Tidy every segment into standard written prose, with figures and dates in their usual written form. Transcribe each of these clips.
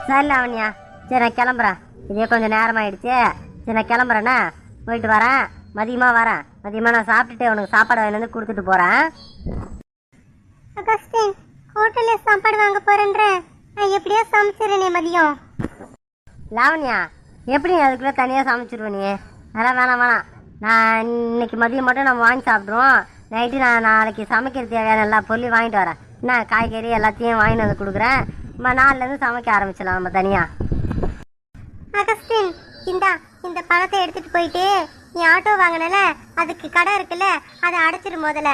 சரி லாவண்யா, சரி நான் கிளம்புறேன். இதே கொஞ்சம் நேரமாயிடுச்சு. சரி நான் கிளம்புறேண்ணா, போயிட்டு வரேன். மதியமாக வரேன். மதியமாக நான் சாப்பிட்டுட்டு உனக்கு சாப்பாடு வாங்கிட்டு கொடுத்துட்டு போகிறேன். அகஸ்டின், ஹோட்டலில் சாப்பாடு வாங்க போகிறேன்ற, நான் எப்படியோ சமைச்சிடறேனே மதியம். லாவண்யா, எப்படி அதுக்குள்ளே தனியாக சமைச்சிடுவேன் நீ? அதெல்லாம் வேணாம் வேணாம். நான் இன்னைக்கு மதியம் மட்டும் நம்ம வாங்கி சாப்பிட்ருவோம். நைட்டு நான் நாளைக்கு சமைக்கிறது தேவையான எல்லா பொருளையும் வாங்கிட்டு வரேன். என்ன காய்கறி எல்லாத்தையும் வாங்கிட்டு வந்து கொடுக்குறேன். நம்ம நாளிலேருந்து சமைக்க ஆரம்பிச்சிடலாம் நம்ம தனியாக. அகஸ்டின், இந்த பணத்தை எடுத்துட்டு போயிட்டு நீ ஆட்டோ வாங்கினல, அதுக்கு கடை இருக்குல்ல, அதை அடைச்சிடு முதல்ல.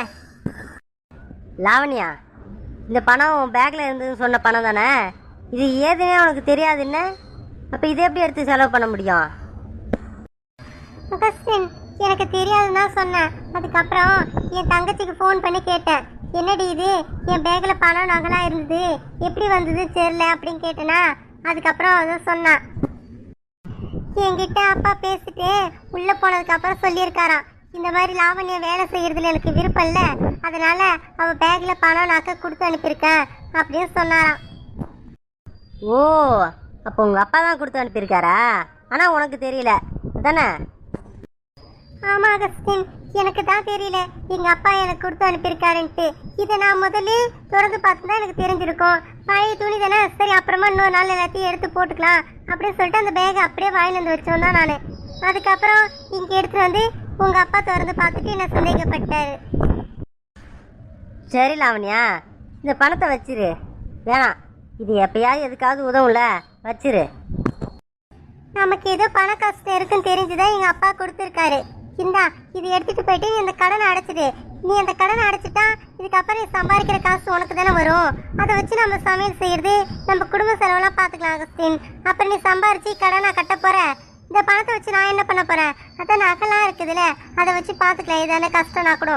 லாவண்யா, இந்த பணம் உன் பேக்கில் இருந்ததுன்னு சொன்ன பணம் தானே? இது ஏதுன்னே உனக்கு தெரியாதுன்னு, அப்போ இதை எப்படி எடுத்து செலவு பண்ண முடியும்? அகஸ்டின், எனக்கு தெரியாதுன்னு தான் சொன்னேன். அதுக்கப்புறம் என் தங்கச்சிக்கு ஃபோன் பண்ணி கேட்டேன், என்னடி இது, என் பேக்கில் பணம் நகலாக இருந்தது, எப்படி வந்தது தெரியல அப்படின்னு கேட்டேனா. அதுக்கப்புறம் அதை சொன்னான். என்கிட்ட அப்பா பேசிட்டு உள்ளே போனதுக்கப்புறம் சொல்லியிருக்காராம், இந்த மாதிரி லாவண்யா வேலை செய்யறதுல எனக்கு விருப்பம் இல்லை, அதனால அவள் பேக்கில் பணம் நகை கொடுத்து அனுப்பியிருக்கேன் அப்படின்னு சொன்னாராம். ஓ, அப்போ உங்கள் அப்பா தான் கொடுத்து அனுப்பியிருக்காரா? ஆனால் உனக்கு தெரியல தானே? ஆமா அகஸ்டின், எனக்கு தான் தெரியல எங்க அப்பா எனக்கு கொடுத்து அனுப்பியிருக்காருன்ட்டு. இதை நான் முதல்ல திறந்து பார்த்து தான் எனக்கு தெரிஞ்சிருக்கும். பழைய துணி தானே, சரி அப்புறமா இன்னொரு நாள் எல்லாத்தையும் எடுத்து போட்டுக்கலாம் அப்படின்னு சொல்லிட்டு அந்த பேகை அப்படியே வாயில் வந்து வச்சோம் தான் நான். அதுக்கப்புறம் இங்கே எடுத்துட்டு வந்து உங்க அப்பா திறந்து பார்த்துட்டு என்ன சந்தேகப்பட்டாரு. சரி லாவண்யா, இந்த பணத்தை வச்சிரு. வேணாம், இது எப்பயாவது எதுக்காவது உதவும்ல, வச்சிரு. நமக்கு ஏதோ பண கஷ்டம் இருக்குன்னு தெரிஞ்சுதான் எங்க அப்பா கொடுத்துருக்காரு. இது எடுத்துட்டு போயிட்டு நீ அந்த கடனை அடைச்சிடு. நீ அந்த கடனை அடைச்சிட்டா இதுக்கப்புறம் நீ சம்பாதிக்கிற காசு உனக்கு தானே வரும். அதை வச்சு நம்ம சமையல் செய்யறது, நம்ம குடும்ப செலவெல்லாம் பார்த்துக்கலாம் அகஸ்டின். அப்புறம் நீ சம்பாரிச்சு கடனை கட்ட போற, இந்த பணத்தை வச்சு நான் என்ன பண்ண போறேன்? அதான் நகைலாம் இருக்குதுல்ல, அதை வச்சு பார்த்துக்கலாம். இதானே கஷ்டம்னா கூட.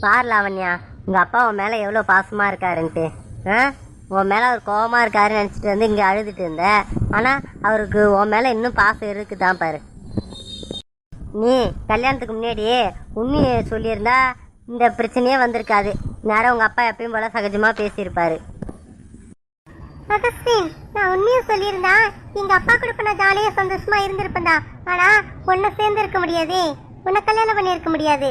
பார் லாவண்யா, உங்கள் அப்பா உன் மேலே எவ்வளோ பாசமாக இருக்காருன்ட்டு. உன் மேலே அவர் கோபமாக இருக்காருன்னு நினச்சிட்டு வந்து இங்கே அழுதுட்டு இருந்தேன். ஆனால் அவருக்கு உன் மேலே இன்னும் பாசம் இருக்குதான் பாரு. நீ கல்யாணத்துக்கு முன்னாடியே உண்மையை சொல்லியிருந்தா இந்த பிரச்சனையே வந்திருக்காது. நேரம் உங்கள் அப்பா எப்பயும் போல சகஜமாக பேசியிருப்பாரு. அகஸ்டின், நான் உண்மையை சொல்லியிருந்தா எங்க அப்பா கூட நான் ஜாலியாக சந்தோஷமா இருந்திருப்பேன்டா. ஆனா உன்னை சேர்ந்து இருக்க முடியாது, உன்னை கல்யாணம் பண்ணி இருக்க முடியாது.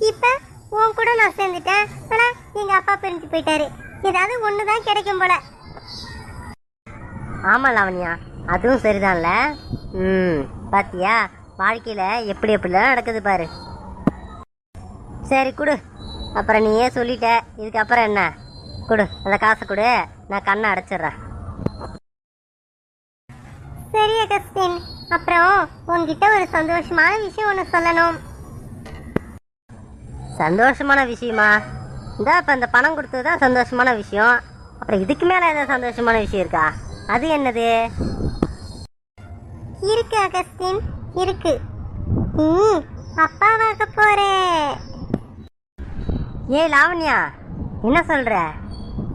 இப்ப உன் கூட நான் சேர்ந்துட்டேன், ஆனா எங்க அப்பா பிரிஞ்சு போயிட்டாரு. ஏதாவது ஒண்ணுதான் கிடைக்கும் போல. ஆமாம் லாவண்யா, அதுவும் சரிதான்ல. பாத்தியா, வாழ்க்கையில் எப்படி எப்படிலாம் நடக்குது பாரு. சரி கொடு, அப்புறம் நீயே சொல்லிட்ட, இதுக்கப்புறம் என்ன? கொடு, அந்த காசை கொடு, நான் கண்ணை அடைச்சிட்றேன். சரி அகஸ்டின், அப்புறம் உன்கிட்ட ஒரு சந்தோஷமான விஷயம் ஒன்று சொல்லணும். சந்தோஷமான விஷயமா? இந்த இப்போ இந்த பணம் கொடுத்தது தான் சந்தோஷமான விஷயம். அப்புறம் இதுக்கு மேலே ஏதாவது சந்தோஷமான விஷயம் இருக்கா? அது என்னது? இருக்கு அகஸ்டின், இருக்கு. அப்பாவாக போறே. ஏ லாவண்யா, என்ன சொல்ற?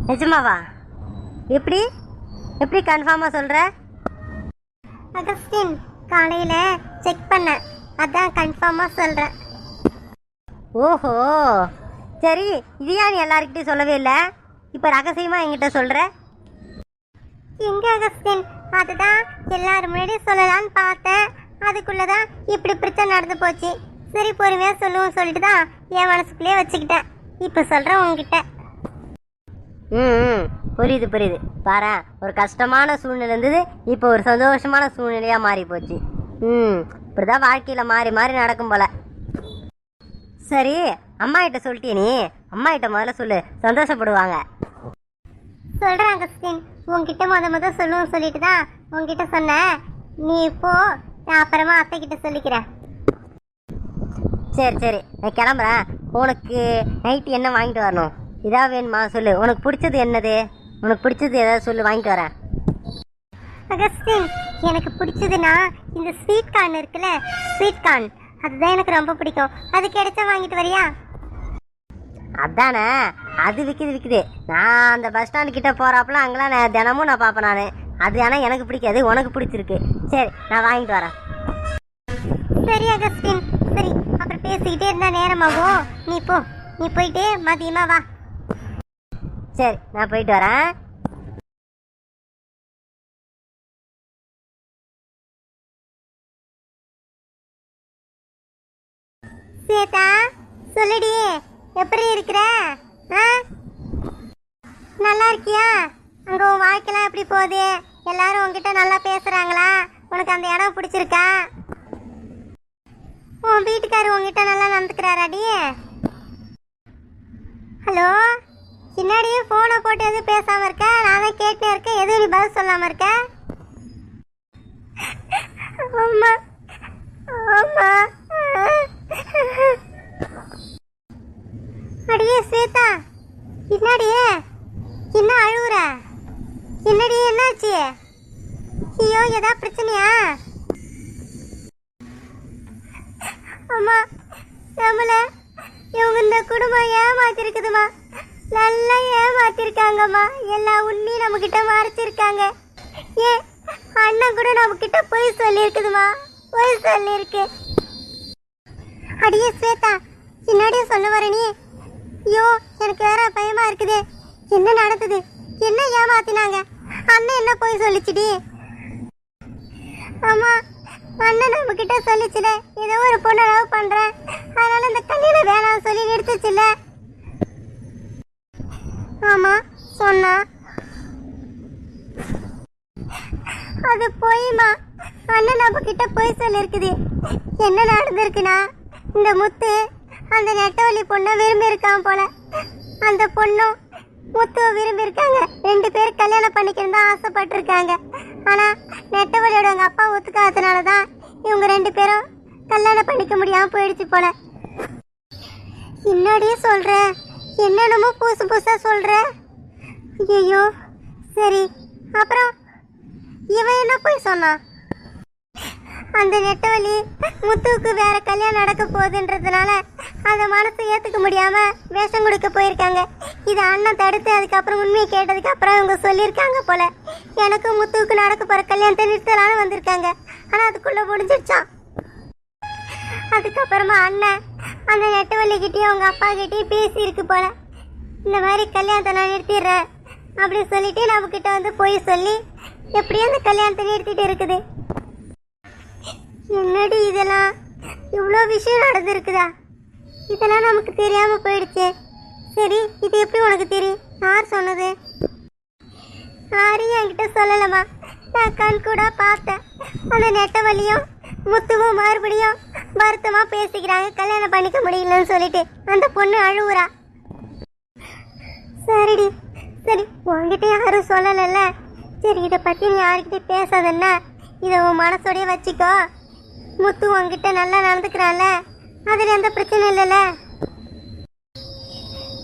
நிஜமாவா? எப்படி எப்படி கன்ஃபார்மாக சொல்ற? அகஸ்டின், காலையில செக் பண்ண, அதான் கன்ஃபார்மா சொல்றேன். ஓஹோ, சரி, இது ஏன் நீ எல்லாருக்கிட்டையும் சொல்லவே இல்லை? இப்போ ரகசியமாக என்கிட்ட சொல்கிற? எங்க அகஸ்டின், அதுதான் எல்லாரும் முன்னாடி சொல்லலான்னு பார்த்தேன். அதுக்குள்ளதான் இப்படி பிரச்சனை நடந்து போச்சு. சரி பொறுமையா சொல்லுவோம் சொல்லிட்டு தான் என் மனசுக்குள்ளேயே வச்சுக்கிட்டேன். இப்போ சொல்றேன் உங்ககிட்ட. புரியுது புரியுது. பாரு, ஒரு கஷ்டமான சூழ்நிலை இருந்தது, இப்போ ஒரு சந்தோஷமான சூழ்நிலையாக மாறி போச்சு. இப்படிதான் வாழ்க்கையில் மாறி மாறி நடக்கும் போல. சரி, அம்மா கிட்ட சொல்லிட்டே நீ? அம்மா கிட்ட முதல்ல சொல்லு, சந்தோஷப்படுவாங்க. சொல்றேன் அகஸ்டின், உங்ககிட்ட முத சொல்லுவோம் சொல்லிட்டு தான் உங்ககிட்ட சொன்னேன். நீ இப்போ, நான் அப்புறமா அத்தை கிட்ட சொல்லிக்கிறேன். சரி சரி, நான் கிளம்புறேன். உனக்கு நைட்டு என்ன வாங்கிட்டு வரணும்? இதாக வேணுமா சொல்லு. உனக்கு பிடிச்சது என்னது? உனக்கு பிடிச்சது ஏதாவது சொல்லு, வாங்கிட்டு வரேன். அகஸ்டின், எனக்கு பிடிச்சதுன்னா இந்த ஸ்வீட் கார்ன் இருக்குல்ல, ஸ்வீட் கார்ன், அதுதான் எனக்கு ரொம்ப பிடிக்கும். அது கிடைச்சா வாங்கிட்டு வரியா? அதானே, அது விற்குது. நான் அந்த பஸ் ஸ்டாண்டு கிட்ட போகிறாப்பெல்லாம் அங்கெல்லாம் நான் தினமும் நான் பார்ப்பேன் நான். அது ஆனால் எனக்கு பிடிக்காது, உனக்கு பிடிச்சிருக்கு. சரி, நான் வாங்கிட்டு வரேன். சரி அகஸ்டின், சரி, அப்புறம் பேசிக்கிட்டே இருந்தால் நேரமாகும். நீ போயிட்டு மதியமாக வா. சரி, நான் போயிட்டு வரேன். நல்லா இருக்கியா? அங்க உன் வாழ்க்கைலாம் எப்படி போகுது? எல்லாரும் உன்கிட்ட நல்லா பேசுறாங்களா? உனக்கு அந்த இடம் பிடிச்சிருக்கா? உன் வீட்டுக்காரர் உன்கிட்ட நல்லா நடந்துக்கிறாராடி? ஹலோ, பின்னாடியே போனை போட்டு எதுவும் பேசாம இருக்க? நான் தான் கேட்டே இருக்கேன், எதுவும் நீ பதில் சொல்லாம இருக்க? அம்மா அம்மா. அடியே ஸ்வேதா, பின்னாடியே என்ன அழுவுற? என்னடி, என்னாச்சு? ஐயோ, ஏதா பிரச்சனையா? அம்மா, நம்மள இவங்க இந்த குடும்பம் ஏமாத்திருக்குதுமா. நல்லா ஏமாத்திருக்காங்கம்மா. எல்லா உண்மையும் நம்ம கிட்ட மறைச்சிருக்காங்க. ஏன் அண்ணன் கூட நம்ம கிட்ட பொய் சொல்லியிருக்குதுமா, பொய் சொல்லியிருக்கு. அடியே ஸ்வேதா, பின்னாடியே சொல்ல வர நீ? ஐயோ, எனக்கு வேற பயமா இருக்குது. என்ன நடந்தது? என்ன ஏமாத்தினாங்க? அண்ணன் என்ன போய் சொல்லிச்சுடி? ஆமா, அண்ணன் நம்ம கிட்ட சொல்லிச்சுல, ஏதோ ஒரு பொண்ணை லவ் பண்றேன், அதனால இந்த கல்யாணம் வேணாம் சொல்லி நிறுத்துச்சுல. ஆமா சொன்னா. அது போய்மா, அண்ணன் நம்ம கிட்ட போய் சொல்லிருக்குது. என்ன நடந்திருக்குன்னா, இந்த முத்து அந்த நெட்டவள்ளி பொண்ணை விரும்பி இருக்கான் போல. அந்த பொண்ணும் முத்துவை விரும்பி இருக்காங்க. 2 பேரும் கல்யாணம் பண்ணிக்கணும் தான் ஆசைப்பட்டிருக்காங்க. ஆனா நெட்டவள்ளியோட அவங்க அப்பா ஒத்துக்காததுனாலதான் இவங்க 2 பேரும் கல்யாணம் பண்ணிக்க முடியாம போயிடுச்சு போல. முன்னாடியே சொல்ற, என்னென்னமோ புதுசு புதுசா சொல்ற. ஐயோ, சரி, அப்புறம் இவன் என்ன போய் சொன்னான்? அந்த நெட்டவள்ளி முத்துவுக்கு வேற கல்யாணம் நடக்க போகுதுன்றதுனால அந்த மனசை ஏத்துக்க முடியாம வேஷம் கொடுக்க போயிருக்காங்க. இதை அண்ணன் தடுத்து அதுக்கப்புறம் உண்மையை கேட்டதுக்கு அப்புறம் இவங்க சொல்லியிருக்காங்க போல, எனக்கு முத்துவுக்கு நடக்க போற கல்யாணத்தை நிறுத்தலான்னு வந்திருக்காங்க. ஆனா அதுக்குள்ள முடிஞ்சிருச்சான். அதுக்கப்புறமா அண்ணன் அந்த நெட்டவள்ளி கிட்டயும் அவங்க அப்பா கிட்டயும் பேசி இருக்கு போல, இந்த மாதிரி கல்யாணத்தை நான் நிறுத்திடுறேன் அப்படி சொல்லிட்டு நம்ம கிட்ட வந்து போய் சொல்லி எப்படியும் அந்த கல்யாணத்தை நிறுத்திட்டு இருக்குது. என்னடி இதெல்லாம்? இவ்வளோ விஷயம் நடந்திருக்குதா? இதெல்லாம் நமக்கு தெரியாம போயிடுச்சு. சரி, இது எப்படி உனக்கு தெரியும்? யார் சொன்னது? யாரையும் என்கிட்ட சொல்லலம்மா. நான் கண் கூட பார்த்தேன். அந்த நெட்டவள்ளியும் முத்துவும் மறுபடியும் வருத்தமா பேசிக்கிறாங்க, கல்யாணம் பண்ணிக்க முடியலன்னு சொல்லிட்டு. அந்த பொண்ணு அழுவுறா. சரிடி, சரி, உன்கிட்ட யாரும் சொல்லலைல்ல, சரி, இதை பற்றி நீ யாருக்கிட்ட பேசாதன்னா, இதை உன் மனசோடய வச்சுக்கோ. முத்து உன்கிட்ட நல்லா நடந்துக்கிறான்ல, அதில் எந்த பிரச்சனை இல்லைல்ல?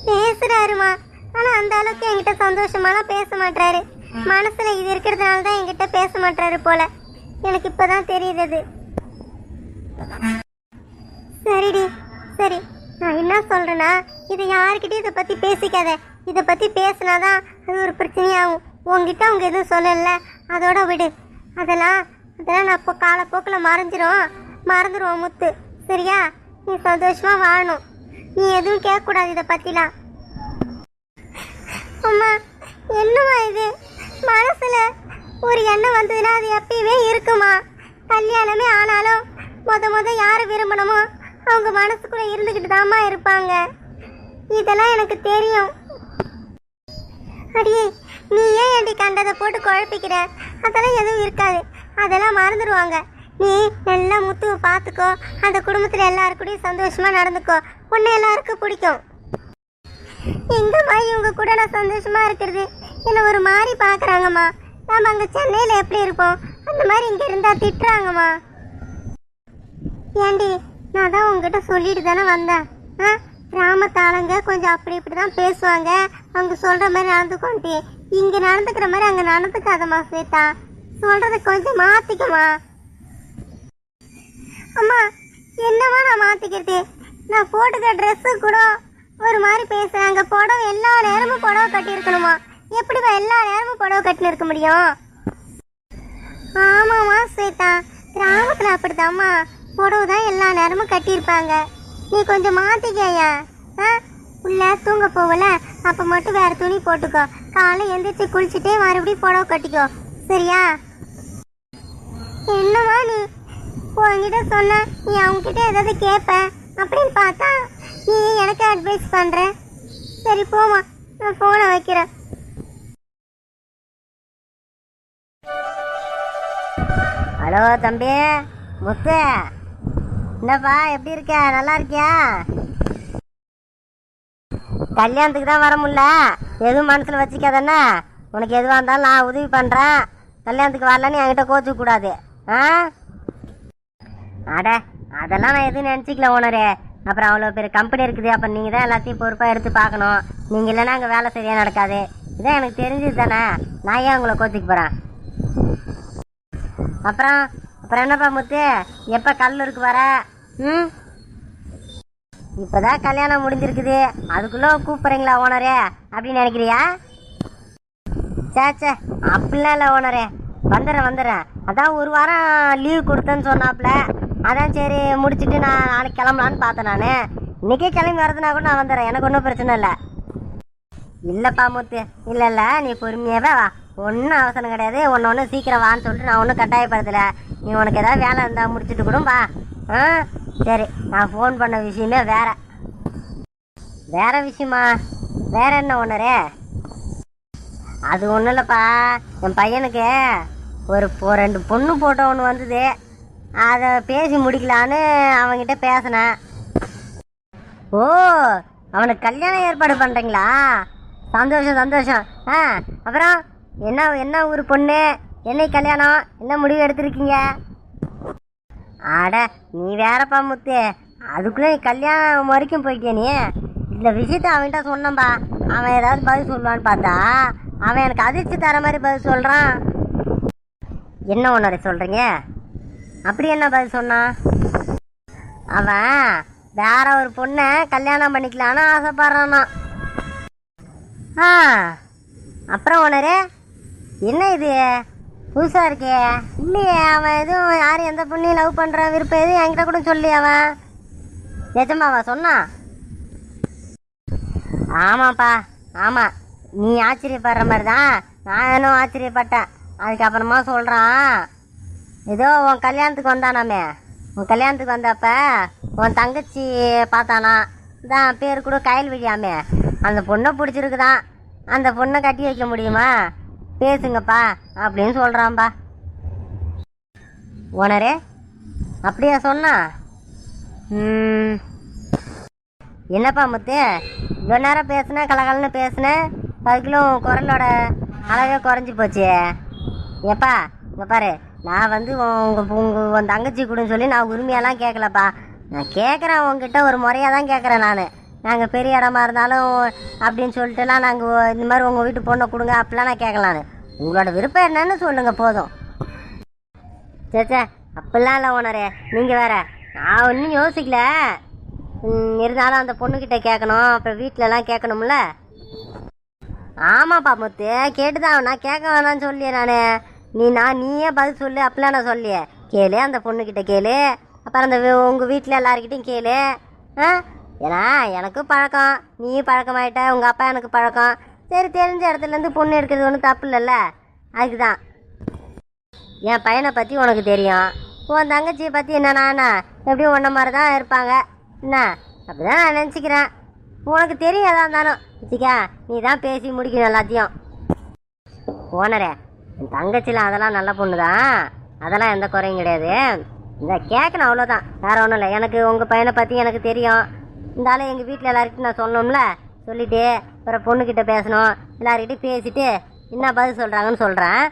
பேசுறாருமா, ஆனால் அந்த அளவுக்கு என்கிட்ட சந்தோஷமாலாம் பேச மாட்டாரு. மனசுல இது இருக்கிறதுனால தான் என்கிட்ட பேச மாட்டாரு போல. எனக்கு இப்போதான் தெரியுது. சரிடி, சரி, நான் என்ன சொல்றேன்னா, இதை யாருக்கிட்டையும் இதை பற்றி பேசிக்காத. இதை பற்றி பேசினாதான் அது ஒரு பிரச்சனையாகும். உங்ககிட்ட அவங்க எதுவும் சொல்லல, அதோட விடு. அதெல்லாம் நான் இப்போ காலப்போக்கில் மறந்துடுவோம் முத்து. சரியா? நீ சந்தோஷமா வாழணும். நீ எதுவும் கேட்கக்கூடாது இதை பற்றிலாம். அம்மா, என்னம்மா இது? மனசுல ஒரு எண்ணம் வந்ததுன்னா அது எப்பயுமே இருக்குமா? கல்யாணமே ஆனாலும் முத யாரை விரும்பணுமோ அவங்க மனசுக்குள்ள இருந்துக்கிட்டு தாம்மா இருப்பாங்க. இதெல்லாம் எனக்கு தெரியும். அடியே, நீ ஏன் ஏண்டி கண்டதை போட்டு குழப்பிக்கிற? அதெல்லாம் எதுவும் இருக்காது, அதெல்லாம் மறந்துடுவாங்க. நீ நல்லா முத்துவை பார்த்துக்கோ, அந்த குடும்பத்தில் எல்லாருக்கூடையும் சந்தோஷமா நடந்துக்கோ. உன்னை எல்லாருக்கும் பிடிக்கும். எங்கம்மா இவங்க கூட நான் சந்தோஷமா இருக்கிறது? என்னை ஒரு மாதிரி பார்க்குறாங்கம்மா. நாம் அங்கே சென்னையில் எப்படி இருப்போம், அந்த மாதிரி இங்கே இருந்தால் திட்டுறாங்கம்மா. ஏண்டி, நான் தான் உங்ககிட்ட சொல்லிட்டு தானே வந்தேன். கிராமத்தாளங்க கொஞ்சம் அப்படி இப்படி தான் பேசுவாங்க, அவங்க சொல்கிற மாதிரி நடந்துக்கோன்ட்டு. இங்கே நடந்துக்கிற மாதிரி அங்கே நடந்துக்காதம்மா ஸ்வேதா. சொல்கிறத கொஞ்சம் மாற்றிக்கம்மா. அம்மா, என்னம்மா நான் மாற்றிக்கிறது? நான் போட்டுக்க ட்ரெஸ்ஸு கூட ஒரு மாதிரி பேசுகிறாங்க. புடவை எல்லா நேரமும் புடவை கட்டியிருக்கணுமா? எப்படிப்பா எல்லா நேரமும் புடவை கட்டின்னு இருக்க முடியும்? ஆமாம்மா ஸ்வேதா, கிராமத்தில் அப்படித்தாம்மா, புடவை தான் எல்லா நேரமும் கட்டியிருப்பாங்க. நீ கொஞ்சம் மாற்றிக்கையா. உள்ள தூங்க போகல, அப்போ மட்டும் வேறு துணி போட்டுக்கோ. காலை எந்திரிச்சு குளிச்சுட்டே மறுபடியும் புடவை கட்டிக்கோ, சரியா? என்னம்மா நீ உங்ககிட்ட சொன்ன, நீ அவங்ககிட்ட ஏதாவது கேட்ப அப்படின்னு பார்த்தா நீ எனக்கு அட்வைஸ் பண்ணுற. சரி போமா, நான் ஃபோனை வைக்கிறேன். ஹலோ தம்பி முத்து, என்னப்பா எப்படி இருக்க? நல்லா இருக்கியா? கல்யாணத்துக்கு தான் வர முடியல, எதுவும் மனசில் வச்சுக்காதண்ணா. உனக்கு எதுவாக இருந்தாலும் நான் உதவி பண்ணுறேன். கல்யாணத்துக்கு வரலன்னு என்கிட்ட கோச்சிக்க கூடாது. ஆ அட அதெல்லாம் நான் எதுவும் நினச்சிக்கல ஓனரே. அப்புறம் அவ்வளோ பெரிய கம்பெனி இருக்குது, அப்புறம் நீங்கள் தான் எல்லாத்தையும் பொறுப்பாக எடுத்து பார்க்கணும். நீங்கள் இல்லைன்னா அங்கே வேலை சரியாக நடக்காது. இதான் எனக்கு தெரிஞ்சது தானே, நான் ஏன் உங்களை கோச்சிக்க போகிறேன்? அப்புறம் அப்புறம் என்னப்பா முத்து, எப்போ கல்லூருக்கு வர? ம் இப்போதான் கல்யாணம் முடிஞ்சிருக்குது, அதுக்குள்ளே கூப்பிட்றீங்களா ஓனரே அப்படின்னு நினைக்கிறியா? சே அப்படிலாம் இல்லை ஓனரே, வந்துடுறேன். அதான் ஒரு வாரம் லீவ் கொடுத்தேன்னு சொன்னாப்புல, அதான் சரி முடிச்சுட்டு நான் நாளைக்கு கிளம்பலான்னு பார்த்தேன். நான் இன்றைக்கே கிளம்பி வரதுனா கூட நான் வந்துடுறேன், எனக்கு ஒன்றும் பிரச்சனை இல்லை. இல்லைப்பா முத்து, இல்லை நீ பொறுமையாகவே வா, ஒன்றும் அவசரம் கிடையாது. ஒன்று சீக்கிரம் வான்னு சொல்லிட்டு நான் ஒன்றும் கட்டாயப்படுத்தலை. நீ உனக்கு ஏதாவது வேலை இருந்தால் முடிச்சுட்டு கூட வா. ஆ சரி, நான் ஃபோன் பண்ண விஷயமே வேற விஷயமா? வேற என்ன ஓனரே? அது ஒன்றும் இல்லைப்பா, என் பையனுக்கு ஒரு 2 பொண்ணு போட்டோ ஒன்று வந்தது, அதை பேசி முடிக்கலான்னு அவன்கிட்ட பேசினேன். ஓ, அவனுக்கு கல்யாணம் ஏற்பாடு பண்ணுறீங்களா? சந்தோஷம். அப்புறம் என்ன ஊர் பொண்ணு, என்னைக்கு கல்யாணம், என்ன முடிவு எடுத்திருக்கீங்க? அட நீ வேறப்பா முத்து, அதுக்குள்ளே நீ கல்யாணம் வரைக்கும் போயிட்டே. நீ இந்த விஷயத்த அவன்கிட்ட சொன்னம்பா, அவன் ஏதாவது பதில் சொல்லுவான்னு பார்த்தா அவன் எனக்கு அதிர்ச்சி தர மாதிரி பதில் சொல்கிறான். என்ன ஒன்று சொல்கிறீங்க? அப்படி என்ன பதில் சொன்னான்? அவன் வேற ஒரு பொண்ணை கல்யாணம் பண்ணிக்கலான்னு ஆசைப்படுறானா. அப்புறம் ஓனரே, என்ன இது புதுசாக இருக்கே? இல்லையே, அவன் எதுவும் யாரும் எந்த பொண்ணையும் லவ் பண்ணுற விருப்பம் எதுவும் என்கிட்ட கூட சொல்லி அவன் நிஜமாவா சொன்னான்? ஆமாப்பா, ஆமாம். நீ ஆச்சரியப்படுற மாதிரி தான் நானும் ஆச்சரியப்பட்டேன். அதுக்கப்புறமா சொல்கிறான், ஏதோ உன் கல்யாணத்துக்கு வந்தானாமே, உன் கல்யாணத்துக்கு வந்தப்ப உன் தங்கச்சி பார்த்தானா, தான் பேர் கூட கயல் விழியாமே, அந்த பொண்ணை பிடிச்சிருக்குதான், அந்த பொண்ணை கட்டி வைக்க முடியுமா, பேசுங்கப்பா அப்படின்னு சொல்கிறான்பா. ஓனரே அப்படியா சொன்னா? என்னப்பா முத்து, இவ்வளோ நேரம் பேசுனேன், கலகலன்னு பேசுனேன், அதுக்குள்ளும் குரலோட அழகே குறைஞ்சி போச்சு. ஏப்பா இங்கே பாரு, நான் வந்து உன் தங்கச்சி கூடன்னு சொல்லி நான் உரிமையெல்லாம் கேட்கலப்பா. நான் கேட்குறேன் உங்ககிட்ட ஒரு முறையாக தான் கேட்குறேன். நாங்கள் பெரிய இடமா இருந்தாலும் அப்படின்னு சொல்லிட்டுலாம் நாங்கள் இந்த மாதிரி உங்கள் வீட்டு பொண்ணை கொடுங்க அப்படிலாம் நான் கேட்கலான்னு. உங்களோட விருப்பம் என்னன்னு சொல்லுங்கள் போதும். சே அப்படிலாம் இல்லை ஓனரே, நீங்கள் வேற. நான் ஒன்றும் யோசிக்கல, இருந்தாலும் அந்த பொண்ணுக்கிட்ட கேட்கணும், அப்புறம் வீட்டிலலாம் கேட்கணும்ல. ஆமாப்பா முத்து, கேட்டுதான், நான் கேட்க வேணான்னு சொல்லியே. நீயே பதில் சொல்லு அப்படிலாம் நான் சொல்லியே. கேளு, அந்த பொண்ணுக்கிட்ட கேளு, அப்புறம் அந்த உங்கள் வீட்டில் எல்லாருக்கிட்டையும் கேளு. ஏன்னா எனக்கும் பழக்கம், நீயும் பழக்கமாயிட்ட, உங்கள் அப்பா எனக்கு பழக்கம். சரி, தெரிஞ்ச இடத்துலேருந்து பொண்ணு எடுக்கிறது ஒன்றும் தப்பு இல்லைல்ல. அதுக்கு தான். என் பையனை பற்றி உனக்கு தெரியும், உன் தங்கச்சியை பற்றி என்னன்னா எப்படியும் ஒன்றை மாதிரி தான் இருப்பாங்க. என்ன அப்படிதான் நான் நினச்சிக்கிறேன். உனக்கு தெரியும் எதாக இருந்தாலும் வச்சிக்கா, நீ தான் பேசி முடிக்கணும் எல்லாத்தையும். ஓனரே, என் தங்கச்சிலாம் அதெல்லாம் நல்ல பொண்ணு தான், அதெல்லாம் எந்த குறையும் கிடையாது. இந்த கேட்கணும் அவ்வளோதான், வேறு ஒன்றும் இல்லை. எனக்கு உங்கள் பையனை பற்றி எனக்கு தெரியும். இருந்தாலும் எங்கள் வீட்டில் எல்லாருக்கிட்டும் நான் சொல்லணும்ல, சொல்லிவிட்டு அப்புறம் பொண்ணுக்கிட்ட பேசணும், எல்லாருக்கிட்டையும் பேசிவிட்டு என்ன பதில் சொல்கிறாங்கன்னு சொல்கிறேன்.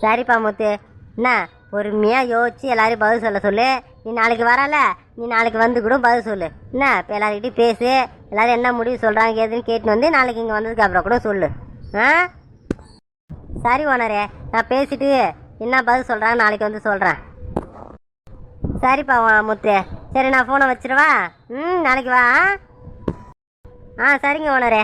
சரிப்பா முத்து, என்ன பொறுமையாக யோசிச்சு எல்லாரையும் பதில் சொல்ல சொல்லு. நீ நாளைக்கு வரல, நீ நாளைக்கு வந்து கூட பதில் சொல்லு. என்ன இப்போ எல்லாருக்கிட்டையும் பேசு, எல்லோரும் என்ன முடிவு சொல்கிறாங்க ஏதுன்னு கேட்டுன்னு வந்து நாளைக்கு இங்கே வந்ததுக்கு அப்புறம் கூட சொல்லு. சரி ஓனரே, நான் பேசிட்டு என்ன பதில் சொல்கிறாங்க நாளைக்கு வந்து சொல்கிறேன். சரிப்பா முத்து, சரி நான் ஃபோனை வச்சிருவா. நாளைக்கு வா. சரிங்க ஓனரே.